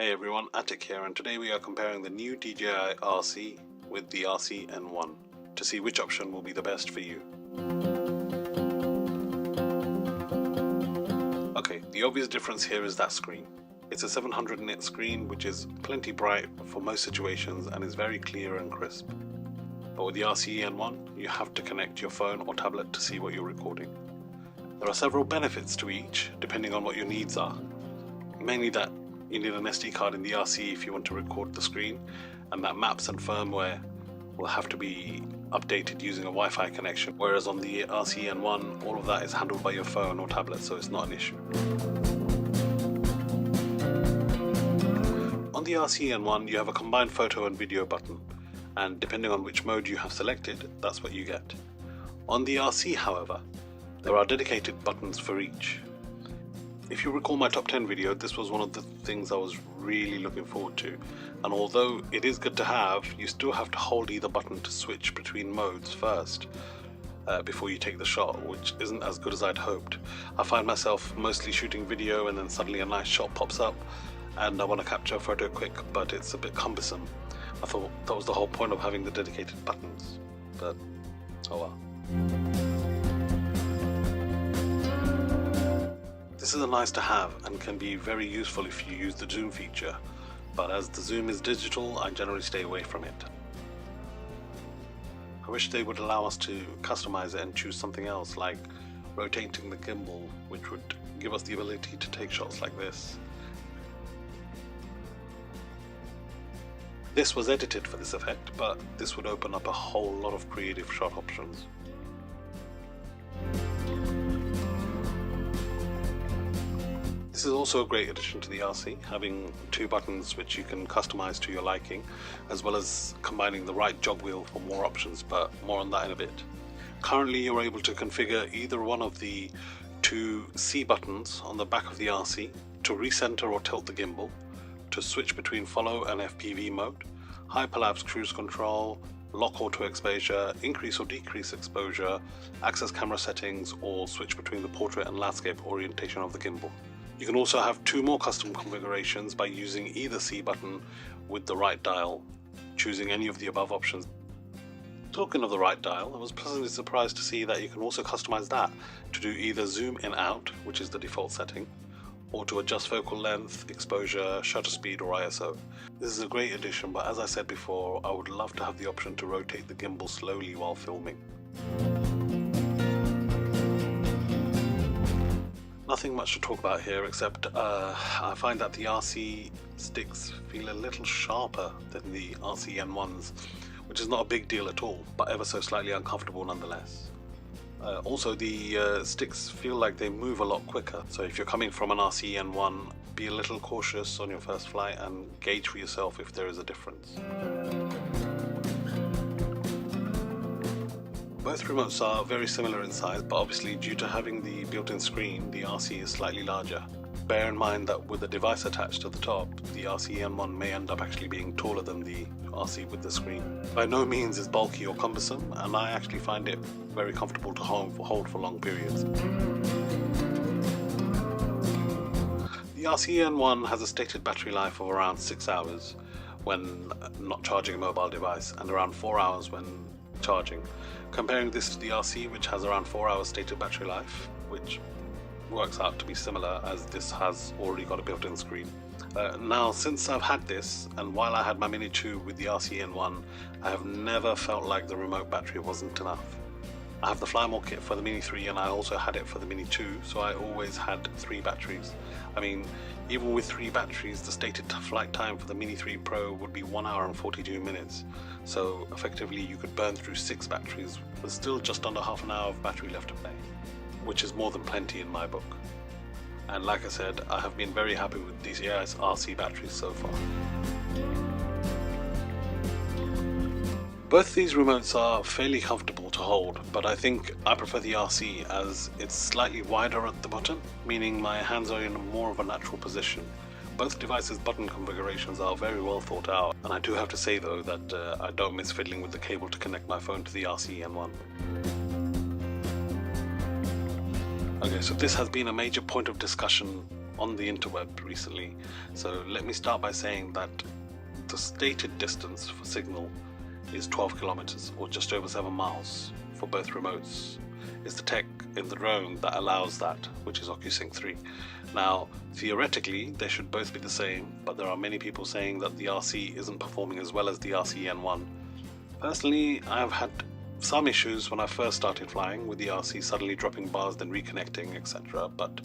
Hey everyone, Attic here, and today we are comparing the new DJI RC with the RC N1 to see which option will be the best for you. Okay, the obvious difference here is that screen. It's a 700 nit screen which is plenty bright for most situations and is very clear and crisp. But with the RC N1, you have to connect your phone or tablet to see what you're recording. There are several benefits to each depending on what your needs are. Mainly that you need an SD card in the RC if you want to record the screen, and that maps and firmware will have to be updated using a Wi-Fi connection, whereas on the RC N1 all of that is handled by your phone or tablet, so it's not an issue. On the RC N1 you have a combined photo and video button, and depending on which mode you have selected, that's what you get. On the RC, however, there are dedicated buttons for each. If you recall my top 10 video, this was one of the things I was really looking forward to, and although it is good to have, you still have to hold either button to switch between modes first before you take the shot, which isn't as good as I'd hoped. I find myself mostly shooting video and then suddenly a nice shot pops up and I want to capture a photo quick, but it's a bit cumbersome. I thought that was the whole point of having the dedicated buttons, but oh well. This is a nice to have and can be very useful if you use the zoom feature, but as the zoom is digital, I generally stay away from it. I wish they would allow us to customize it and choose something else, like rotating the gimbal, which would give us the ability to take shots like this. This was edited for this effect, but this would open up a whole lot of creative shot options. This is also a great addition to the RC, having two buttons which you can customize to your liking, as well as combining the right jog wheel for more options, but more on that in a bit. Currently you're able to configure either one of the two C buttons on the back of the RC to recenter or tilt the gimbal, to switch between follow and FPV mode, hyperlapse cruise control, lock auto exposure, increase or decrease exposure, access camera settings, or switch between the portrait and landscape orientation of the gimbal. You can also have two more custom configurations by using either C button with the right dial, choosing any of the above options. Talking of the right dial, I was pleasantly surprised to see that you can also customize that to do either zoom in out, which is the default setting, or to adjust focal length, exposure, shutter speed or ISO. This is a great addition, but as I said before, I would love to have the option to rotate the gimbal slowly while filming. Nothing much to talk about here, except I find that the RC sticks feel a little sharper than the RC N1s, which is not a big deal at all, but ever so slightly uncomfortable nonetheless. Also, the sticks feel like they move a lot quicker, so if you're coming from an RC N1, be a little cautious on your first flight and gauge for yourself if there is a difference. Both remotes are very similar in size, but obviously due to having the built-in screen, the RC is slightly larger. Bear in mind that with the device attached to the top, the RC N1 may end up actually being taller than the RC with the screen. By no means is bulky or cumbersome, and I actually find it very comfortable to hold for long periods. The RC N1 has a stated battery life of around 6 hours when not charging a mobile device, and around 4 hours when charging. Comparing this to the RC, which has around 4 hours stated battery life, which works out to be similar as this has already got a built-in screen. Now, since I've had this, and while I had my Mini 2 with the RC N1, I have never felt like the remote battery wasn't enough. I have the Fly More kit for the Mini 3 and I also had it for the Mini 2, so I always had 3 batteries. I mean, even with 3 batteries, the stated flight time for the Mini 3 Pro would be 1 hour and 42 minutes. So effectively you could burn through 6 batteries with still just under half an hour of battery left to play, which is more than plenty in my book. And like I said, I have been very happy with DJI's RC batteries so far. Both these remotes are fairly comfortable to hold, but I think I prefer the RC as it's slightly wider at the bottom, meaning my hands are in more of a natural position. Both devices' button configurations are very well thought out, and I do have to say though that I don't miss fiddling with the cable to connect my phone to the RC N1. Okay, so this has been a major point of discussion on the interweb recently. So let me start by saying that the stated distance for signal is 12 kilometers or just over 7 miles for both remotes. It's the tech in the drone that allows that, which is OcuSync 3. Now, theoretically, they should both be the same, but there are many people saying that the RC isn't performing as well as the RC-N1. Personally, I've had some issues when I first started flying with the RC suddenly dropping bars, then reconnecting, etc. But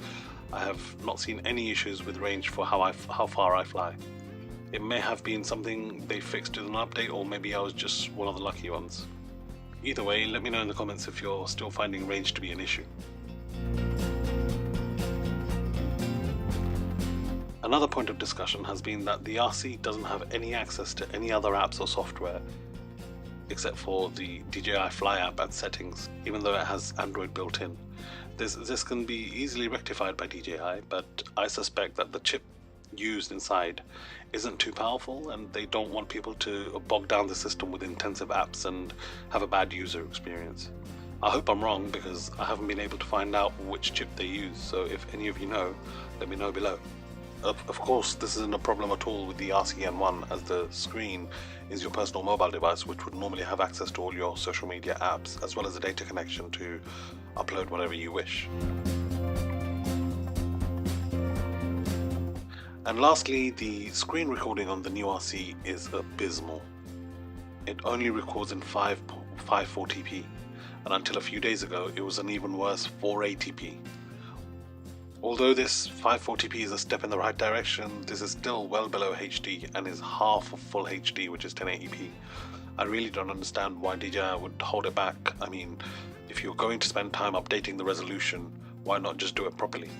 I have not seen any issues with range for how far I fly. It may have been something they fixed with an update, or maybe I was just one of the lucky ones. Either way, let me know in the comments if you're still finding range to be an issue. Another point of discussion has been that the RC doesn't have any access to any other apps or software except for the DJI Fly app and settings, even though it has Android built in. This can be easily rectified by DJI, but I suspect that the chip used inside isn't too powerful and they don't want people to bog down the system with intensive apps and have a bad user experience. I hope I'm wrong because I haven't been able to find out which chip they use, so if any of you know, let me know below. Of course, this isn't a problem at all with the RC-N1, as the screen is your personal mobile device, which would normally have access to all your social media apps, as well as a data connection to upload whatever you wish. And lastly, the screen recording on the new RC is abysmal. It only records in 540p, and until a few days ago it was an even worse 480p. Although this 540p is a step in the right direction, this is still well below HD and is half of full HD, which is 1080p. I really don't understand why DJI would hold it back. I mean, if you're going to spend time updating the resolution, why not just do it properly?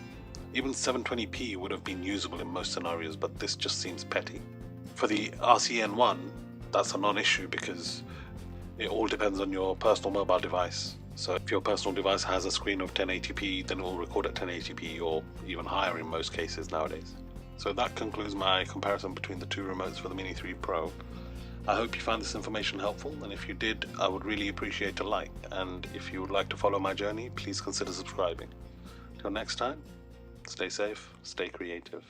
Even 720p would have been usable in most scenarios, but this just seems petty. For the RC-N1, that's a non-issue because it all depends on your personal mobile device. So if your personal device has a screen of 1080p, then it will record at 1080p or even higher in most cases nowadays. So that concludes my comparison between the two remotes for the Mini 3 Pro. I hope you found this information helpful, and if you did, I would really appreciate a like, and if you would like to follow my journey, please consider subscribing. Till next time, stay safe, stay creative.